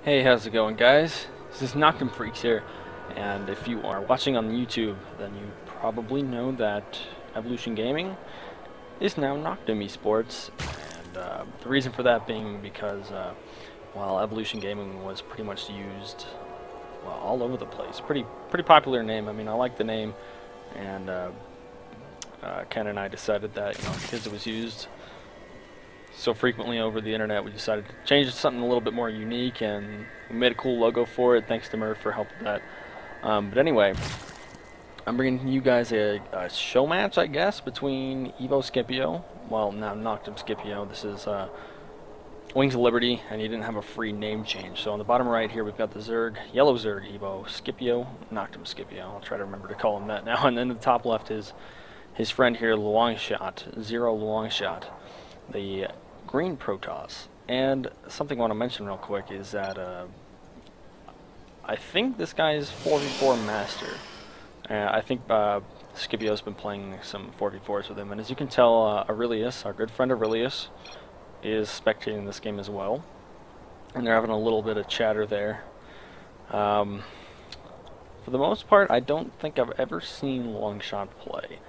Hey, how's it going, guys? This is Noctem Freaks here, and if you are watching on YouTube, then you probably know that Evolution Gaming is now Noctem Esports, and the reason for that being because while Evolution Gaming was pretty much used all over the place, pretty popular name. I mean, I like the name, and Ken and I decided that because it was used so frequently over the internet, we decided to change it to something a little bit more unique, and we made a cool logo for it. Thanks to Murph for helping with that. But anyway, I'm bringing you guys a show match, I guess, between Scipio, well, now Noctem Scipio. This is Wings of Liberty, and he didn't have a free name change. So on the bottom right here, we've got the Zerg, yellow Zerg Evo Scipio, Noctem Scipio. I'll try to remember to call him that now. And then the top left is his friend here, Luongshot, Zero Luongshot, the green Protoss. And something I want to mention real quick is that I think this guy is 4v4 master. I think Scipio's been playing some 4v4s with him, and as you can tell, Aurelius, our good friend Aurelius, is spectating this game as well, and they're having a little bit of chatter there. For the most part, I don't think I've ever seen Luongshot play.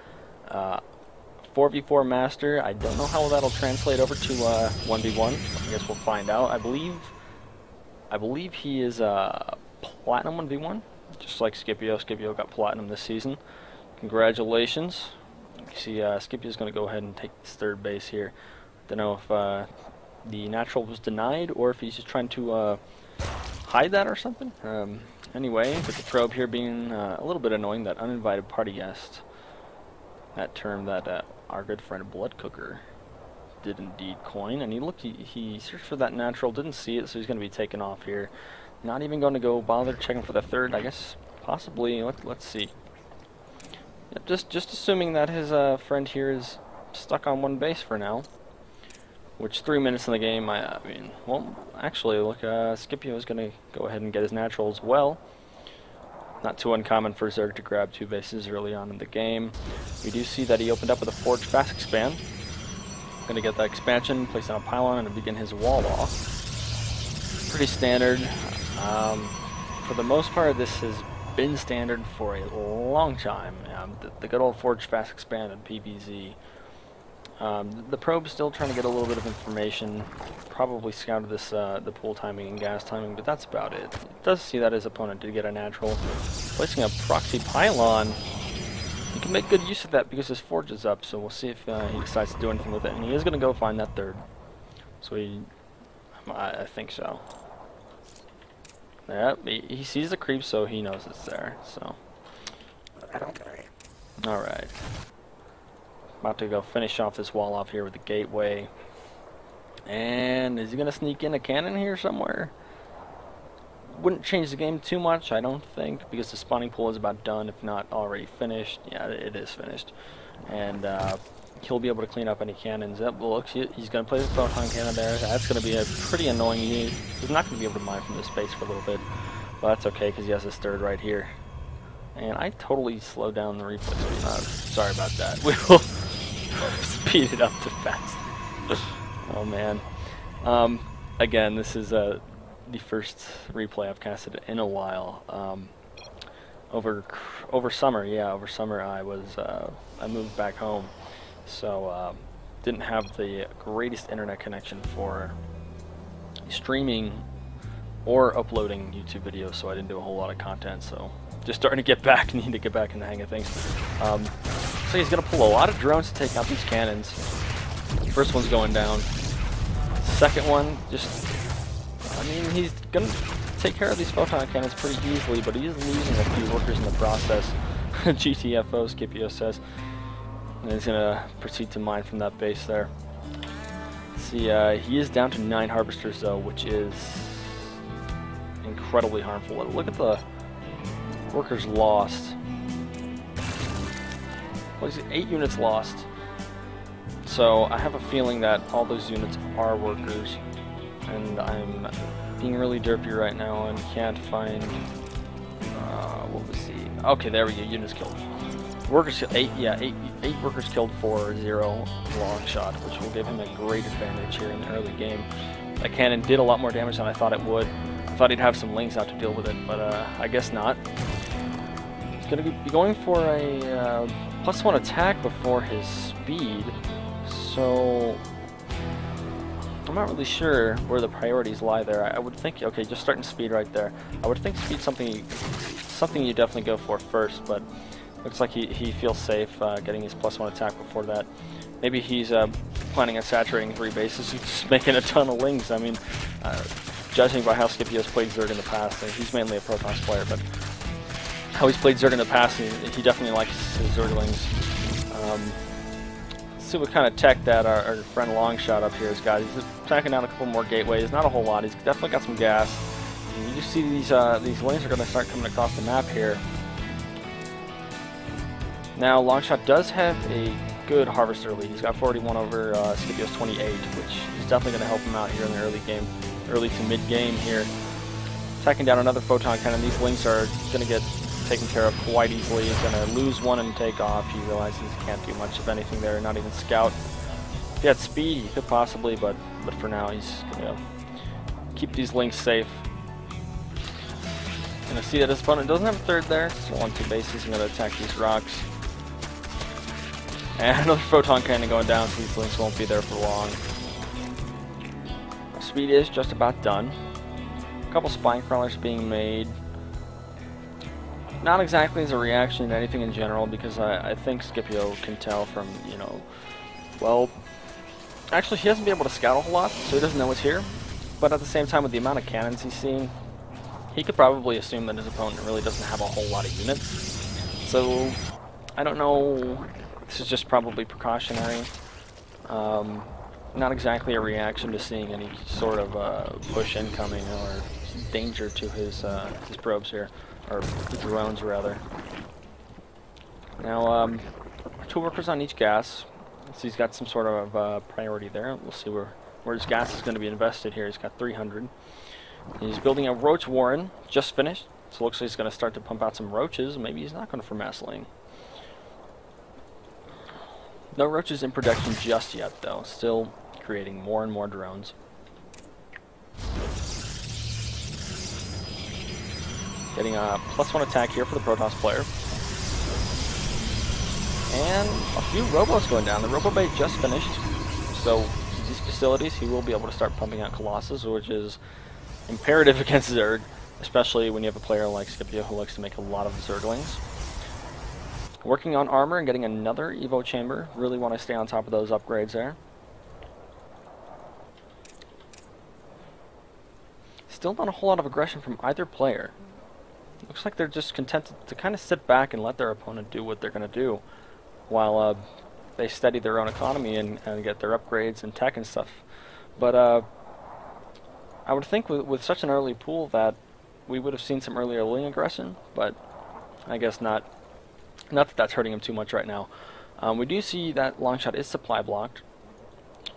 4v4 master, I don't know how that'll translate over to 1v1. I guess we'll find out. I believe he is platinum 1v1, just like Scipio. Scipio got platinum this season. Congratulations. You see, Scipio's going to go ahead and take this third base here. Don't know if the natural was denied or if he's just trying to hide that or something. Anyway, with the probe here being a little bit annoying, that uninvited party guest, that term that our good friend Blood Cooker did indeed coin, and he searched for that natural, didn't see it, so he's going to be taken off here. Not even going to go bother checking for the third, I guess, possibly. Let's see. Yep, just assuming that his friend here is stuck on one base for now, which 3 minutes in the game, I mean, well, actually, look, Scipio is going to go ahead and get his natural as well. Not too uncommon for Zerg to grab 2 bases early on in the game. We do see that he opened up with a Forge Fast Expand. Going to get that expansion, place on a pylon, and begin his wall off. Pretty standard. For the most part, this has been standard for a long time. The good old Forge Fast Expand and PVZ. The probe's still trying to get a little bit of information. Probably scouted this the pool timing and gas timing, but that's about it. It does see that his opponent did get a natural. Placing a proxy pylon, he can make good use of that because his forge is up, so we'll see if he decides to do anything with it. And he is going to go find that third. So I think so. Yeah, he sees the creep, so he knows it's there. So, alright. About to go finish off this wall off here with the gateway. And is he going to sneak in a cannon here somewhere? Wouldn't change the game too much, I don't think, because the spawning pool is about done, if not already finished. Yeah, it is finished. And he'll be able to clean up any cannons. Yep, look, he's going to play the photon cannon there. That's going to be a pretty annoying. He's not going to be able to mine from this space for a little bit. But that's okay, because he has his third right here. And I totally slowed down the replay speed. Sorry about that. We will speed it up too fast. Oh man. Again, this is the first replay I've casted in a while. Over summer, yeah, over summer I moved back home, so didn't have the greatest internet connection for streaming or uploading YouTube videos, so I didn't do a whole lot of content. So just starting to get back, need to get back in the hang of things. So he's gonna pull a lot of drones to take out these cannons. First one's going down. Second one, I mean, he's gonna take care of these photon cannons pretty easily, but he is losing a few workers in the process. GTFO, Scipio says. And he's gonna proceed to mine from that base there. Let's see, he is down to 9 harvesters though, which is incredibly harmful. Look at the workers lost. What is it? 8 units lost. So I have a feeling that all those units are workers, and I'm being really derpy right now and can't find. What was the? Okay, there we go. Units killed. Workers 8. Yeah, 8 workers killed for 0 long shot, which will give him a great advantage here in the early game. That cannon did a lot more damage than I thought it would. Thought he'd have some lings out to deal with it, but I guess not. He's going to be going for a +1 attack before his speed, so I'm not really sure where the priorities lie there. I would think, okay, just starting speed right there. I would think speed something you definitely go for first, but looks like he feels safe getting his +1 attack before that. Maybe he's planning on saturating 3 bases, he's just making a ton of lings. I mean, judging by how Scipio's played Zerg in the past, he's mainly a Protons player, but how he's played Zerg in the past, he definitely likes his Zerglings. Let's see what kind of tech that our friend Luongshot up here has got. He's attacking down a couple more gateways, not a whole lot. He's definitely got some gas. And you just see these lings are going to start coming across the map here. Now Luongshot does have a good harvester lead. He's got 41 over Scipio's 28, which is definitely going to help him out here in the early game, early to mid game here. Attacking down another photon cannon. These lings are going to get taken care of quite easily. He's going to lose one and take off. He realizes he can't do much of anything there, not even scout. If he had speed, he could possibly, but for now he's going to keep these lings safe. Going to see that his opponent doesn't have a third there, so 1-2 bases. He's going to attack these rocks. And another photon cannon going down, so these links won't be there for long. Speed is just about done. A couple spine crawlers being made. Not exactly as a reaction to anything in general, because I think Scipio can tell from, you know, well, actually he hasn't been able to scout a whole lot, so he doesn't know what's here. But at the same time, with the amount of cannons he's seen, he could probably assume that his opponent really doesn't have a whole lot of units. So, I don't know. This is just probably precautionary. Not exactly a reaction to seeing any sort of push incoming or danger to his probes here, or drones rather. Now, 2 workers on each gas. So he's got some sort of priority there. We'll see where his gas is going to be invested here. He's got 300. He's building a roach warren, just finished. So it looks like he's going to start to pump out some roaches. Maybe he's not going for massling. No roaches in production just yet, though. Still creating more and more drones. Getting a +1 attack here for the Protoss player. And a few robos going down. The robo bay just finished. So these facilities, he will be able to start pumping out Colossus, which is imperative against Zerg, especially when you have a player like Scipio who likes to make a lot of Zerglings. Working on armor and getting another Evo chamber. Really want to stay on top of those upgrades there. Still not a whole lot of aggression from either player. Looks like they're just content to kind of sit back and let their opponent do what they're going to do, while they steady their own economy and get their upgrades and tech and stuff. But I would think with such an early pool that we would have seen some earlier ling aggression, but I guess not. Not that that's hurting him too much right now. We do see that Luongshot is supply blocked,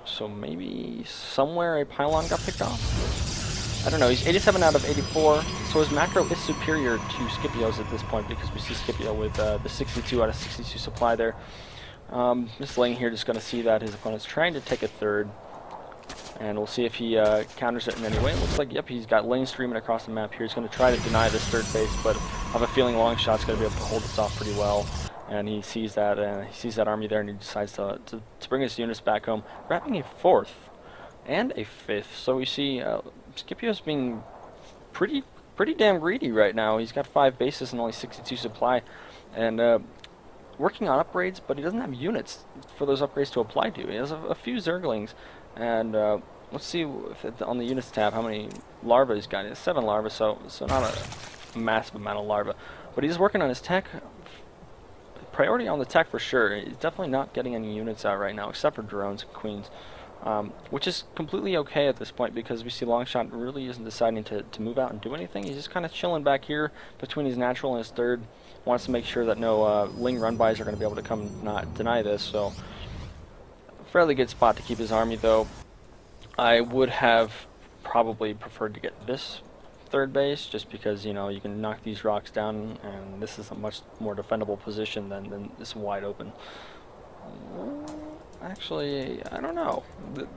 so maybe somewhere a pylon got picked off. I don't know. He's 87 out of 84, so his macro is superior to Scipio's at this point, because we see Scipio with the 62 out of 62 supply there. This ling here just going to see that his opponent's trying to take a third, and we'll see if he counters it in any way. It looks like, yep, he's got lane streaming across the map here. He's going to try to deny this third base, but I have a feeling Luongshot's going to be able to hold this off pretty well. And he sees that army there, and he decides to bring his units back home, grabbing a 4th and a 5th. So we see Scipio's being pretty damn greedy right now. He's got 5 bases and only 62 supply, and working on upgrades, but he doesn't have units for those upgrades to apply to. He has a few Zerglings. And let's see if on the units tab how many larvae he's got. He has 7 larvae, so not a massive amount of larvae. But he's working on his tech. Priority on the tech for sure. He's definitely not getting any units out right now, except for drones and queens, which is completely okay at this point, because we see Luongshot really isn't deciding to move out and do anything. He's just kind of chilling back here between his natural and his third. Wants to make sure that no ling run-bys are going to be able to come deny this. So. Fairly good spot to keep his army, though. I would have probably preferred to get this third base, just because, you know, you can knock these rocks down, and this is a much more defendable position than this wide open. Actually, I don't know.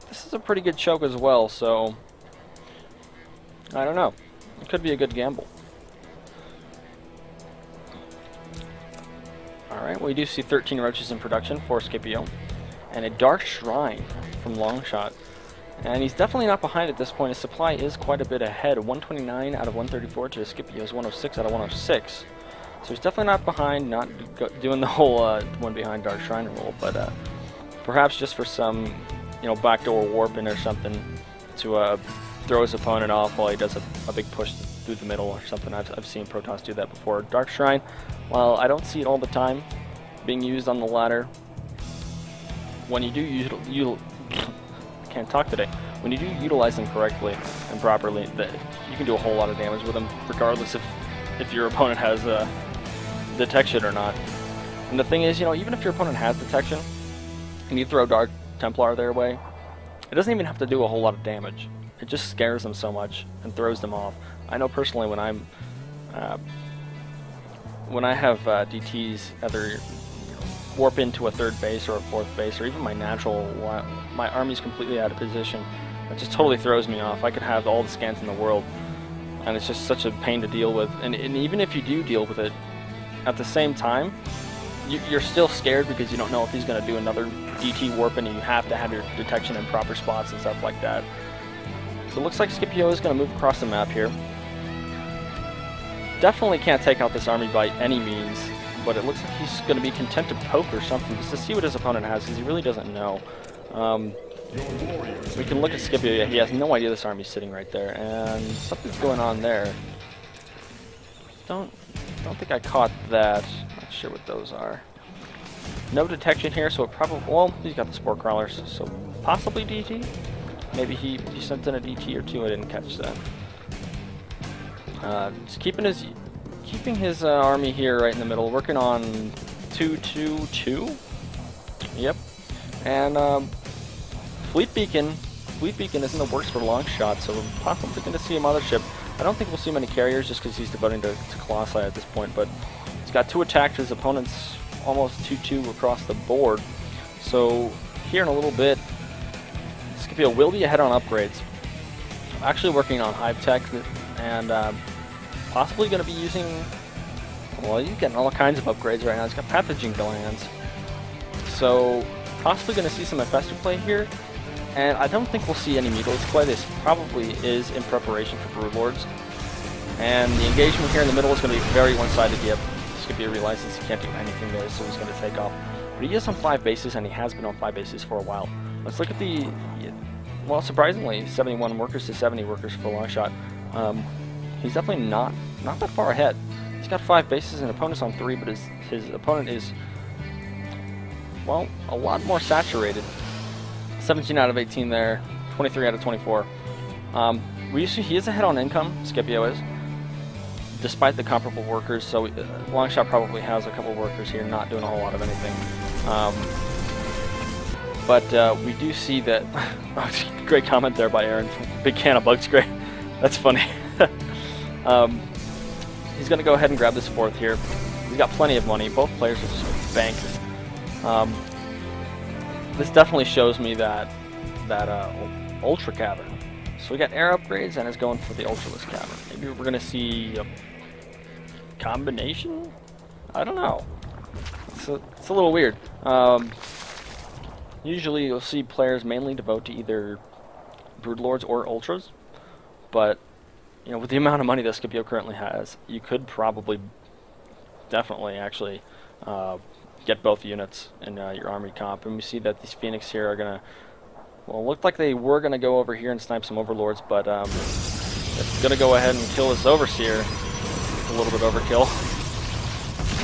This is a pretty good choke as well, so I don't know. It could be a good gamble. Alright, we do see 13 roaches in production for Scipio. And a Dark Shrine from Luongshot. And he's definitely not behind at this point. His supply is quite a bit ahead. 129 out of 134 to Scipio's 106 out of 106. So he's definitely not behind, not doing the whole one behind Dark Shrine rule, but perhaps just for some, you know, backdoor warping or something to throw his opponent off while he does a big push through the middle or something. I've seen Protoss do that before. Dark Shrine, while I don't see it all the time being used on the ladder, when you do can't talk today. When you do utilize them correctly and properly, that you can do a whole lot of damage with them, regardless if your opponent has detection or not. And the thing is, you know, even if your opponent has detection and you throw Dark Templar their way, it doesn't even have to do a whole lot of damage. It just scares them so much and throws them off. I know personally when I have DTs either warp into a third base or a fourth base, or even my natural, my army's completely out of position. It just totally throws me off. I could have all the scans in the world, and it's just such a pain to deal with. And even if you do deal with it, at the same time, you're still scared because you don't know if he's going to do another DT warp, and you have to have your detection in proper spots and stuff like that. So it looks like Scipio is going to move across the map here. Definitely can't take out this army by any means, but it looks like he's going to be content to poke or something just to see what his opponent has, because he really doesn't know. We can look at Scipio. Yeah, he has no idea this army's sitting right there, and something's going on there. Don't think I caught that. Not sure what those are. No detection here, so it probably, well, he's got the Spore Crawlers, so possibly DT. Maybe he sent in a DT or two. I didn't catch that. Just keeping his army here right in the middle, working on 2-2-2. Yep. And Fleet Beacon is in the works for Luongshot, so we're possibly going to see a mothership. I don't think we'll see many carriers just because he's devoting to Colossi at this point, but he's got 2 attacks. His opponent's almost 2-2 across the board. So here in a little bit, Scipio will be ahead on upgrades. Actually working on Hive Tech, and possibly going to be using, well, he's getting all kinds of upgrades right now. He's got Pathogen Glands. So possibly going to see some Infestor play here. And I don't think we'll see any Mutalisks play. This probably is in preparation for Broodlords. And the engagement here in the middle is going to be very one-sided. Yep, Scipio realizes he can't do anything there, so he's going to take off. But he is on 5 bases, and he has been on 5 bases for a while. Let's look at the, well, surprisingly, 71 workers to 70 workers for Luongshot. He's definitely not that far ahead. He's got 5 bases and opponent's on 3, but his opponent is, well, a lot more saturated. 17 out of 18 there, 23 out of 24. He is ahead on income, Scipio is, despite the comparable workers, so Luongshot probably has a couple workers here not doing a whole lot of anything. But we do see that, great comment there by Aaron, big can of bug spray, that's funny. He's going to go ahead and grab this 4th here. He's got plenty of money, both players are just bankers. This definitely shows me that Ultra Cavern. So we got air upgrades and is going for the Ultralisk Cavern. Maybe we're going to see a combination? I don't know. It's a little weird. Usually you'll see players mainly devote to either Broodlords or Ultras, but you know, with the amount of money that Scipio currently has, you could probably definitely actually get both units in your army comp. And we see that these Phoenix here are going to, well, looked like they were going to go over here and snipe some Overlords, but they're going to go ahead and kill this Overseer. A little bit overkill.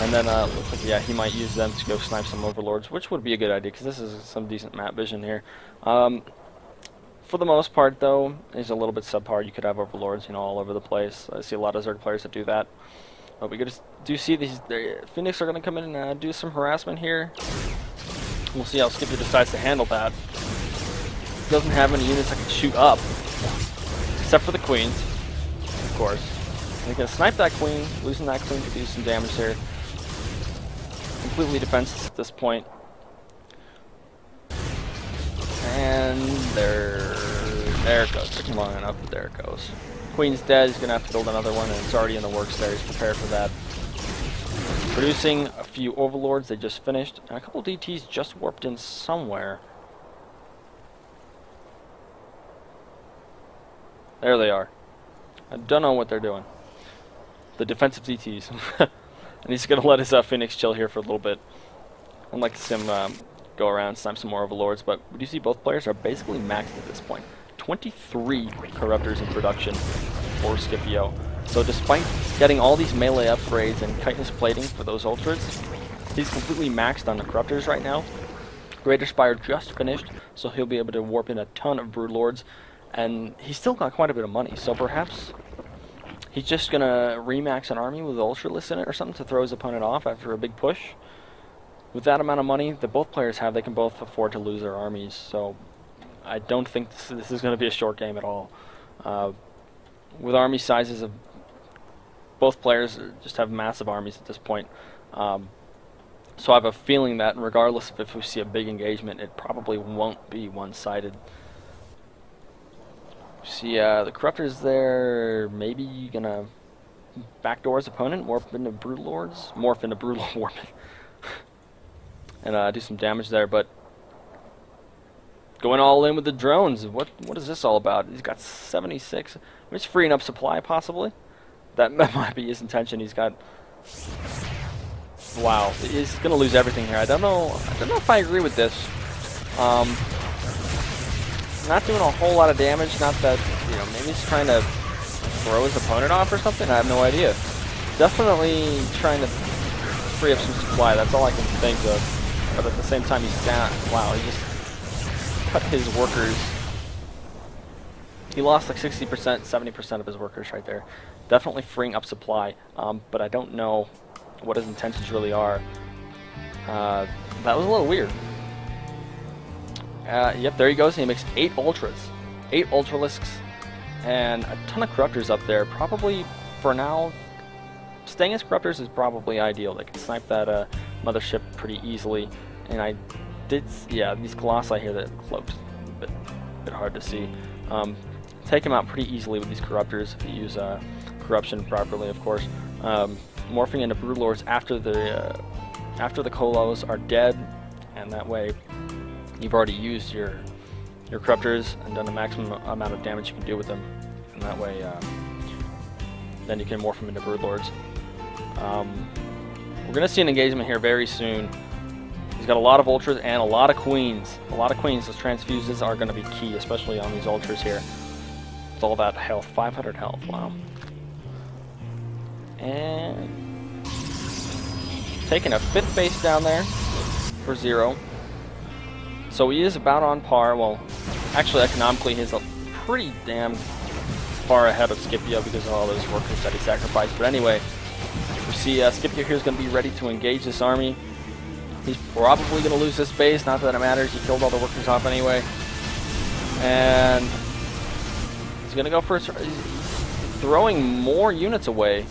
And then looks like, yeah, he might use them to go snipe some Overlords, which would be a good idea because this is some decent map vision here. For the most part, though, is a little bit subpar. You could have Overlords, you know, all over the place. I see a lot of Zerg players that do that. But we do see these Phoenix are going to come in and do some harassment here. We'll see how Scipio decides to handle that. Doesn't have any units that can shoot up, except for the Queens, of course. And he's going to snipe that Queen. Losing that Queen could do some damage here. Completely defenseless at this point. And there it goes. Took him long enough, but there it goes. Queen's dead. He's going to have to build another one, and it's already in the works there. He's prepared for that. Producing a few Overlords. They just finished. And a couple DTs just warped in somewhere. There they are. I don't know what they're doing. The defensive DTs. And he's going to let his Phoenix chill here for a little bit. I'd like to see him go around, snipe some more Overlords, but we do see both players are basically maxed at this point. 23 Corruptors in production for Scipio. So despite getting all these melee upgrades and chitinous plating for those Ultras, he's completely maxed on the Corruptors right now. Greater Spire just finished, so he'll be able to warp in a ton of Broodlords, and he's still got quite a bit of money, so perhaps he's just going to remax an army with Ultralisk in it or something to throw his opponent off after a big push. With that amount of money that both players have, they can both afford to lose their armies, so I don't think this is going to be a short game at all. With army sizes of both players just have massive armies at this point. So I have a feeling that regardless of if we see a big engagement, it probably won't be one-sided. See the Corruptors there, maybe gonna backdoor his opponent, morph into Broodlords, and do some damage there, but going all in with the drones. What is this all about? He's got 76. He's freeing up supply, possibly. That might be his intention. He's got... Wow, he's gonna lose everything here. I don't know if I agree with this. Not doing a whole lot of damage. Not that, you know, maybe he's trying to throw his opponent off or something. I have no idea. Definitely trying to free up some supply. That's all I can think of. But at the same time, he's down. Wow, he just cut his workers. He lost like 60%, 70% of his workers right there. Definitely freeing up supply, but I don't know what his intentions really are. That was a little weird. Yep, there he goes. He makes 8 Ultras. 8 Ultralisks, and a ton of Corruptors up there. Probably, for now, staying as Corruptors is probably ideal. They can snipe that mothership pretty easily. And I did, yeah, these Colossi here that cloaked, a bit hard to see. Take him out pretty easily with these Corruptors if you use Corruption properly, of course. Morphing into Broodlords after the Colos are dead, and that way you've already used your Corruptors and done the maximum amount of damage you can do with them, and that way then you can morph them into Broodlords. We're going to see an engagement here very soon. He's got a lot of Ultras and a lot of Queens. A lot of Queens. Those transfuses are going to be key, especially on these Ultras here. With all that health. 500 health. Wow. And taking a 5th base down there for 0. So he is about on par. Well, actually economically he's pretty damn far ahead of Scipio because of all those workers that he sacrificed. But anyway, we see Scipio here is going to be ready to engage this army. He's probably going to lose this base, not that it matters. He killed all the workers off anyway. And he's going to go for throwing more units away.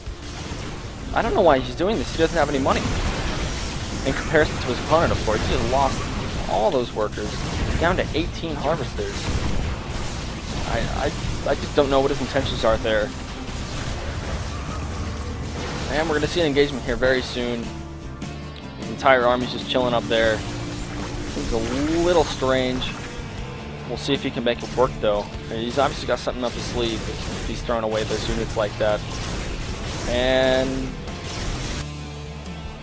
I don't know why he's doing this. He doesn't have any money. In comparison to his opponent, of course. He just lost all those workers down to 18 harvesters. I just don't know what his intentions are there. And we're going to see an engagement here very soon. His entire army's just chilling up there. Seems a little strange. We'll see if he can make it work, though. He's obviously got something up his sleeve if he's throwing away those units like that. And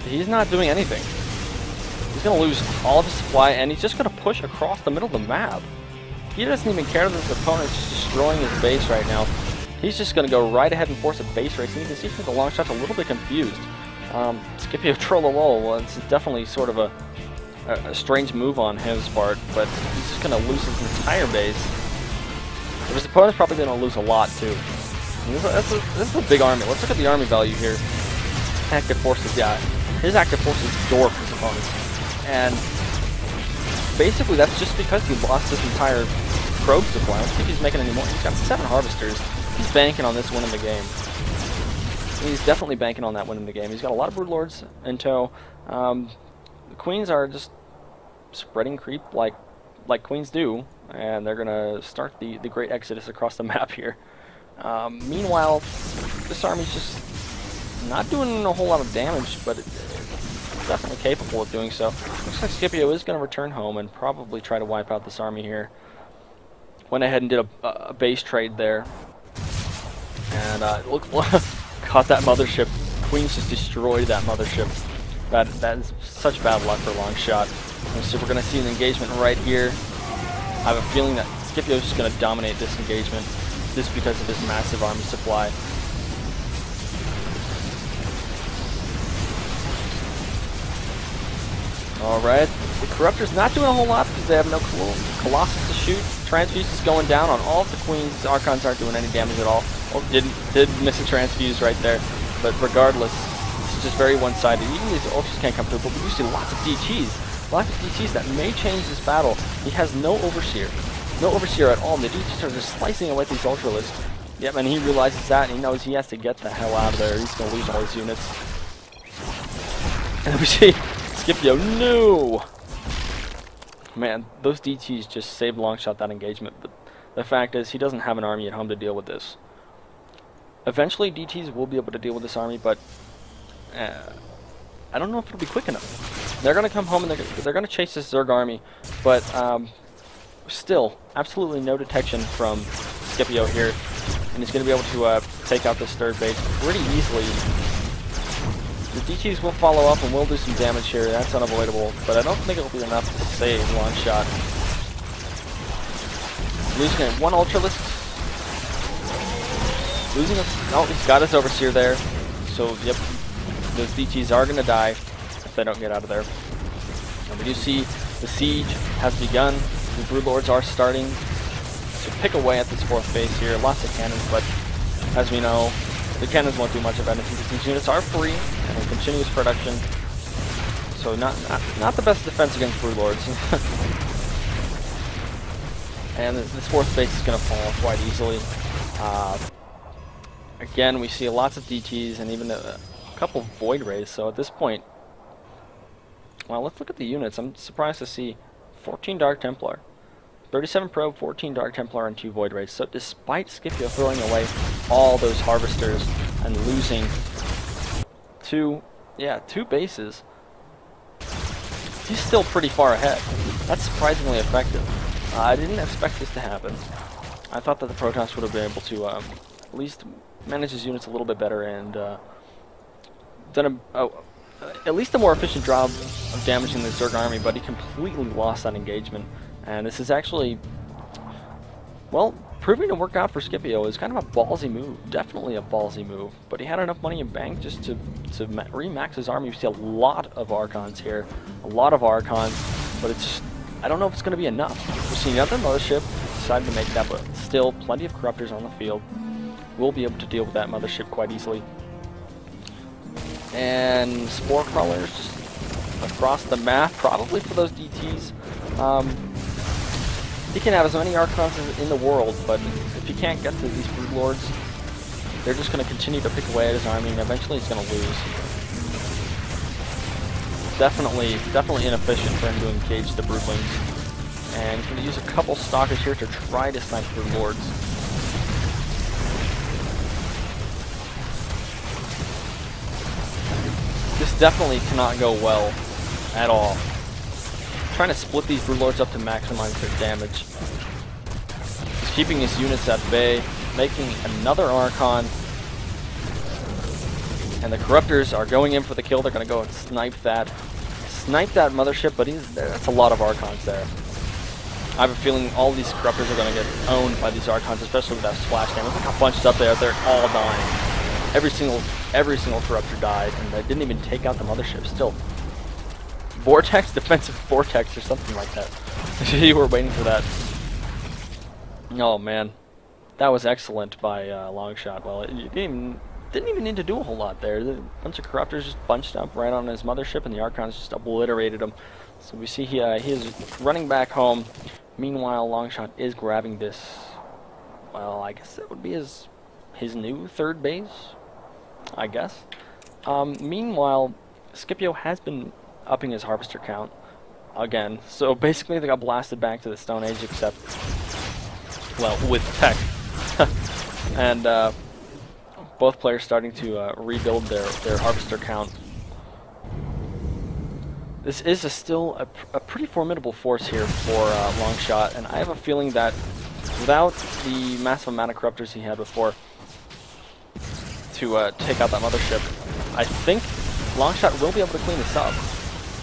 he's not doing anything. He's going to lose all of his supply, and he's just going to push across the middle of the map. He doesn't even care that his opponent's just destroying his base right now. He's just going to go right ahead and force a base race. And you can see from the Luongshot's a little bit confused. Scipio Trollolol, well, it's definitely sort of a strange move on his part, but he's just going to lose his entire base. But his opponent's probably going to lose a lot, too. This is a big army. Let's look at the army value here. Active forces, yeah. His active forces dwarf his opponent's. And basically that's just because he lost his entire probe supply. I don't think he's making any more. He's got 7 harvesters. He's banking on this win in the game. He's definitely banking on that win in the game. He's got a lot of Broodlords in tow. The Queens are just spreading creep like Queens do, and they're going to start the great exodus across the map here. Meanwhile, this army's just not doing a whole lot of damage, but it's definitely capable of doing so. Looks like Scipio is going to return home and probably try to wipe out this army here. Went ahead and did a base trade there. And caught that mothership. Queens just destroyed that mothership. That is such bad luck for Luongshot. So we're going to see an engagement right here. I have a feeling that Scipio is just going to dominate this engagement just because of his massive army supply. Alright, the Corruptor's not doing a whole lot because they have no Colossus to shoot. Transfuse is going down on all of the Queens. Archons aren't doing any damage at all. Oh, did miss a Transfuse right there. But regardless, this is just very one-sided. Even these Ultras can't come through, but we do see lots of DTs. Lots of DTs that may change this battle. He has no Overseer. No Overseer at all, and the DTs are just slicing away these Ultralists. Yep, and he realizes that, and he knows he has to get the hell out of there. He's going to lose all his units. And we see Scipio, no! Man, those DTs just saved Luongshot that engagement, but the fact is he doesn't have an army at home to deal with this. Eventually DTs will be able to deal with this army, but I don't know if it'll be quick enough. They're going to come home and they're going to chase this Zerg army, but still, absolutely no detection from Scipio here, and he's going to be able to take out this third base pretty easily. The DTs will follow up and will do some damage here, that's unavoidable, but I don't think it'll be enough to save Luongshot. Losing one Ultralisk. Losing a... Oh, he's got his Overseer there. So, yep, those DTs are going to die if they don't get out of there. And we do see the siege has begun. The Broodlords are starting to pick away at this fourth base here. Lots of cannons, but as we know, the cannons won't do much of anything because these units are free and in continuous production. So not the best defense against Broodlords. And this fourth base is going to fall quite easily. Again, we see lots of DTs and even a couple Void Rays. So at this point, well, let's look at the units. I'm surprised to see 14 Dark Templar, 37 Probe, 14 Dark Templar, and 2 Void Rays. So despite Scipio throwing away all those Harvesters and losing two bases, he's still pretty far ahead. That's surprisingly effective. I didn't expect this to happen. I thought that the Protoss would have been able to at least manage his units a little bit better and done at least a more efficient job of damaging the Zerg army, but he completely lost that engagement. And this is actually, well, proving to work out for Scipio. Is kind of a ballsy move, definitely a ballsy move, but he had enough money in bank just to remax his army. We see a lot of Archons here, a lot of Archons, but it's just, I don't know if it's going to be enough. We're seeing another mothership decided to make that, but still plenty of Corruptors on the field. We'll be able to deal with that mothership quite easily. And Spore Crawlers just across the map, probably for those DTs. He can have as many Archons as in the world, but if he can't get to these Broodlords, they're just going to continue to pick away at his army, and eventually he's going to lose. Definitely inefficient for him to engage the Broodlings. And he's going to use a couple Stalkers here to try to snipe Broodlords. This definitely cannot go well at all. Trying to split these Broodlords up to maximize their damage. He's keeping his units at bay, making another Archon. And the Corruptors are going in for the kill. They're going to go and snipe that mothership, but that's a lot of Archons there. I have a feeling all these Corruptors are going to get owned by these Archons, especially with that splash damage. Look how bunched up they are. They're all dying. Every single Corruptor died, and they didn't even take out the mothership. Still, Vortex, defensive Vortex, or something like that. You were waiting for that. Oh man, that was excellent by Luongshot. Well, it didn't even need to do a whole lot there. A bunch of Corruptors just bunched up right on his mothership, and the Archons just obliterated him. So we see he is running back home. Meanwhile, Luongshot is grabbing this. Well, I guess that would be his new third base, I guess. Meanwhile, Scipio has been upping his Harvester count again. So basically they got blasted back to the Stone Age, except, well, with tech. and both players starting to rebuild their harvester count. This is still a pretty formidable force here for Luongshot, and I have a feeling that without the massive amount of corruptors he had before to take out that mothership, I think Luongshot will be able to clean this up.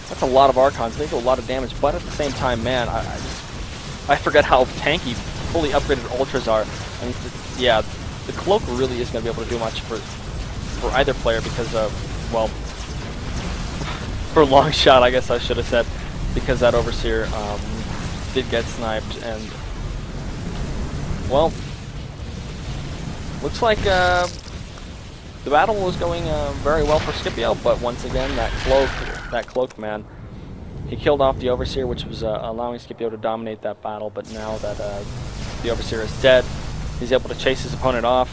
That's a lot of Archons, they do a lot of damage, but at the same time, man, I forget how tanky fully upgraded Ultras are. And yeah, the Cloak really isn't going to be able to do much for either player because of, well, for Luongshot, I guess I should have said, because that Overseer did get sniped, and, well, looks like the battle was going very well for Scipio, but once again, that cloak man, he killed off the Overseer, which was allowing Scipio to dominate that battle, but now that the Overseer is dead, he's able to chase his opponent off.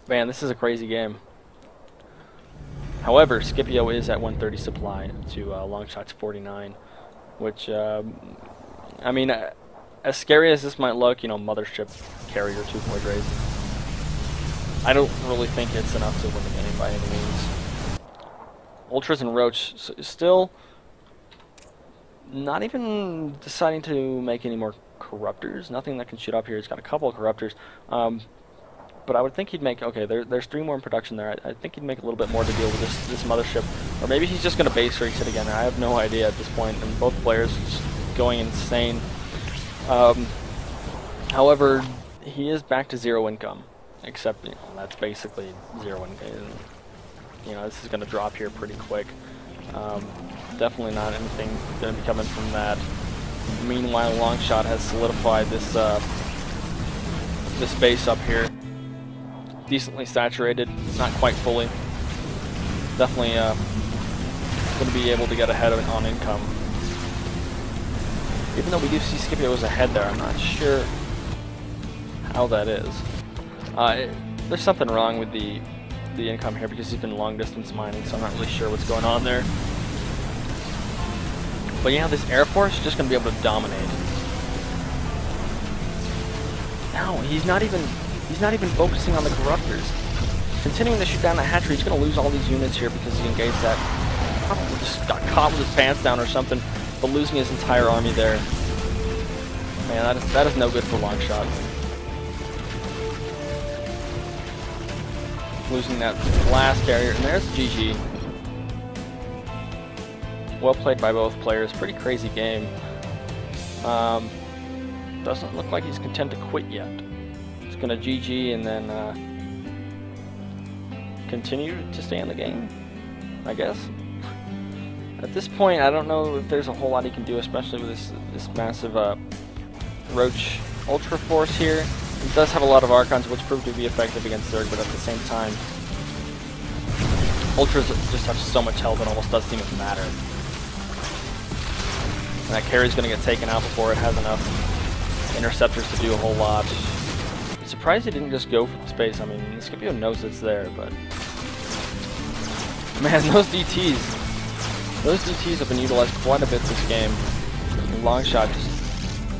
Man, this is a crazy game. However, Scipio is at 130 supply to Luongshot's 49, which, I mean, as scary as this might look, you know, Mothership, Carrier, 2 Void Rays, I don't really think it's enough to win the game by any means. Ultras and Roach still not even deciding to make any more Corruptors. Nothing that can shoot up here. He's got a couple of Corruptors. But I would think he'd make, okay, there's 3 more in production there. I think he'd make a little bit more to deal with this mothership. Or maybe he's just going to base race it again. I have no idea at this point, and both players just going insane. However, he is back to 0 income, except, you know, that's basically 0 income. You know, this is going to drop here pretty quick. Definitely not anything going to be coming from that. Meanwhile, Luongshot has solidified this this base up here. Decently saturated, not quite fully. Definitely going to be able to get ahead of it on income. Even though we do see Scipio is ahead there, I'm not sure how that is. There's something wrong with the income here because he's been long distance mining, so I'm not really sure what's going on there. But yeah, this Air Force is just going to be able to dominate. No, he's not even focusing on the Corruptors. Continuing to shoot down that hatchery, he's going to lose all these units here because he engaged that. Probably just got caught with his pants down or something, but losing his entire army there. Man, that is no good for Luongshot. Losing that last carrier, and there's GG. Well played by both players. Pretty crazy game. Doesn't look like he's content to quit yet. He's gonna GG and then continue to stay in the game, I guess. At this point, I don't know if there's a whole lot he can do, especially with this massive Roach Ultra Force here. He does have a lot of Archons, which proved to be effective against Zerg, but at the same time, Ultras just have so much health it almost doesn't even matter. And that carry's going to get taken out before it has enough interceptors to do a whole lot. I'm surprised he didn't just go for the space. I mean, Scipio knows it's there, but... Man, those DTs have been utilized quite a bit this game. Luongshot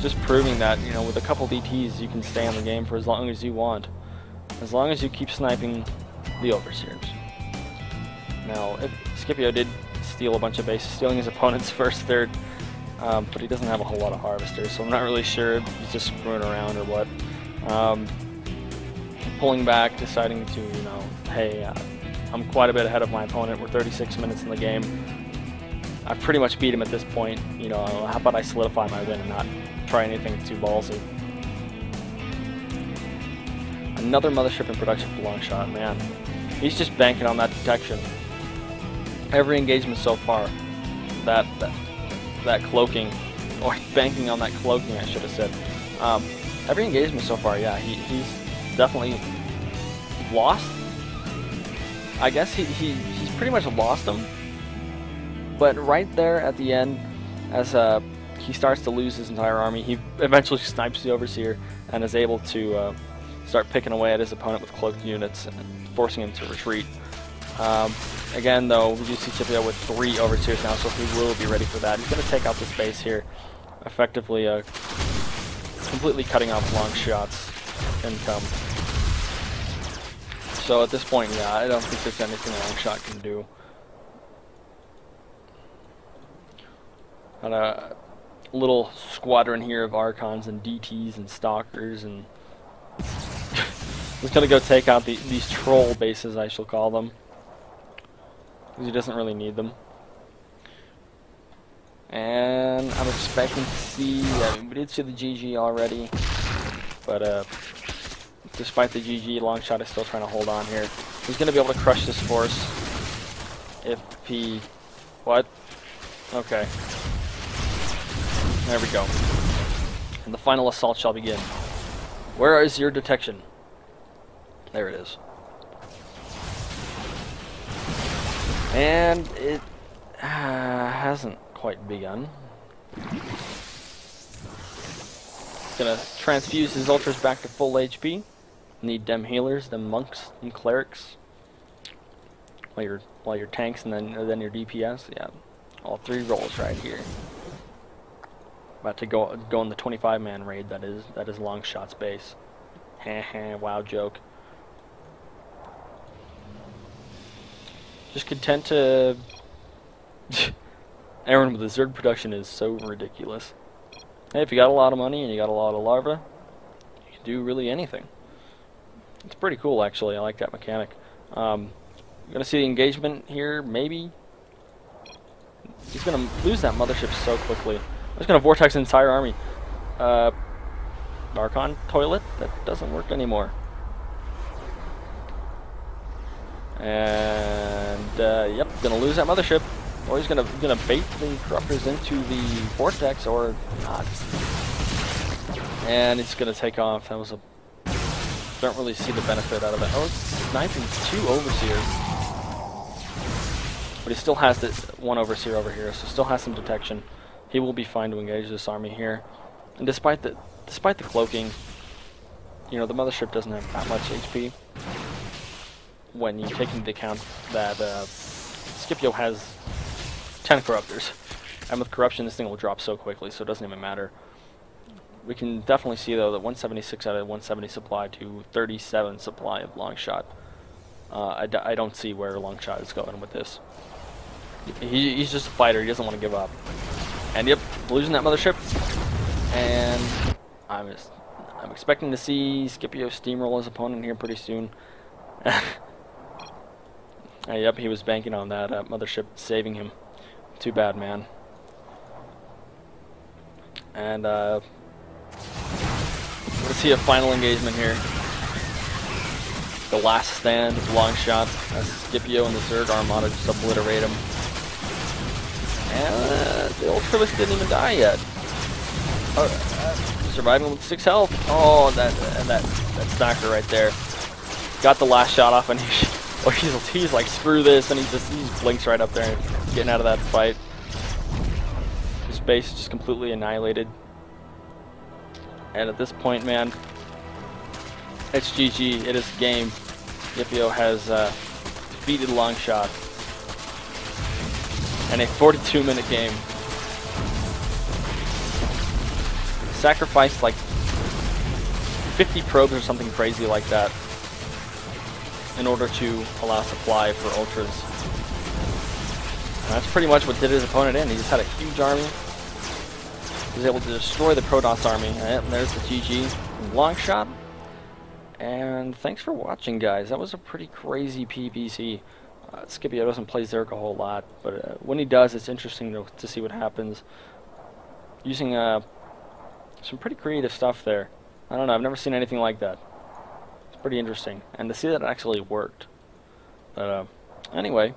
just proving that, you know, with a couple DTs you can stay in the game for as long as you want. As long as you keep sniping the Overseers. Now, Scipio did steal a bunch of bases, stealing his opponent's first, third, but he doesn't have a whole lot of harvesters, so I'm not really sure if he's just screwing around or what. Pulling back, deciding to, you know, hey, I'm quite a bit ahead of my opponent. We're 36 minutes in the game. I've pretty much beat him at this point. You know, how about I solidify my win and not try anything too ballsy. Another mothership in production for Luongshot, man. He's just banking on that detection. Every engagement so far, that cloaking, or banking on that cloaking, I should have said. Every engagement so far, yeah, he's definitely lost. I guess he's pretty much lost them. But right there at the end, as he starts to lose his entire army, he eventually snipes the Overseer and is able to start picking away at his opponent with cloaked units and forcing him to retreat. Again, though, we do see Scipio with 3 Overseers now, so he will be ready for that. He's going to take out this base here, effectively completely cutting off Luongshot's income. So at this point, yeah, I don't think there's anything Luongshot can do. Got a little squadron here of Archons and DTs and Stalkers, and he's gonna go take out these troll bases, I shall call them, because he doesn't really need them. And I'm expecting to see, I mean, we did see the GG already, but despite the GG, Luongshot is still trying to hold on here. He's going to be able to crush this force if he... What? Okay. There we go. And the final assault shall begin. Where is your detection? There it is. And it hasn't quite begun. Gonna transfuse his ultras back to full HP. Need them healers, them monks, and clerics. While your tanks and then your DPS. Yeah, all 3 rolls right here. About to go in the 25-man raid. That is Luongshot's base. Heh, wow joke. Just content to. Aaron with the Zerg production is so ridiculous. Hey, if you got a lot of money and you got a lot of larvae, you can do really anything. It's pretty cool, actually. I like that mechanic. You're gonna see the engagement here, maybe. He's gonna lose that mothership so quickly. I'm just gonna vortex the entire army. Archon toilet? That doesn't work anymore. And yep, gonna lose that mothership. Or he's gonna bait the corruptors into the vortex, or not. And he's gonna take off. That was a. Don't really see the benefit out of it. Oh, it's sniping 2 overseers. But he still has this 1 overseer over here, so still has some detection. He will be fine to engage this army here. And despite the cloaking, you know, the mothership doesn't have that much HP. When you take into account that Scipio has 10 corruptors, and with corruption this thing will drop so quickly, so it doesn't even matter. We can definitely see though that 176 out of 170 supply to 37 supply of Luongshot. I don't see where Luongshot is going with this. He's just a fighter. He doesn't want to give up. And yep, losing that mothership. And I'm expecting to see Scipio steamroll his opponent here pretty soon. Yep, he was banking on that mothership saving him. Too bad, man. And let's see a final engagement here. The last stand of Luongshot as Scipio and the Zerg Armada just obliterate him. And the Ultralist didn't even die yet. Surviving with 6 health. Oh, that stacker right there. Got the last shot off, and he's like, screw this, and he just blinks right up there, getting out of that fight. His base is just completely annihilated. And at this point, man, it's GG. It is game. Scipio has defeated Luongshot in a 42-minute game. Sacrificed like 50 probes or something crazy like that in order to allow supply for ultras. And that's pretty much what did his opponent in. He just had a huge army. He was able to destroy the Protoss army. And there's the GG Luongshot. And thanks for watching, guys. That was a pretty crazy PvC. Scipio doesn't play Zerg a whole lot, but when he does, it's interesting to see what happens. Using some pretty creative stuff there. I don't know, I've never seen anything like that. It's pretty interesting. And to see that it actually worked. But anyway.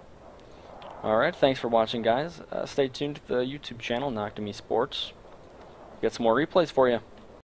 Alright, thanks for watching, guys. Stay tuned to the YouTube channel, Noctem Esports. Get some more replays for you.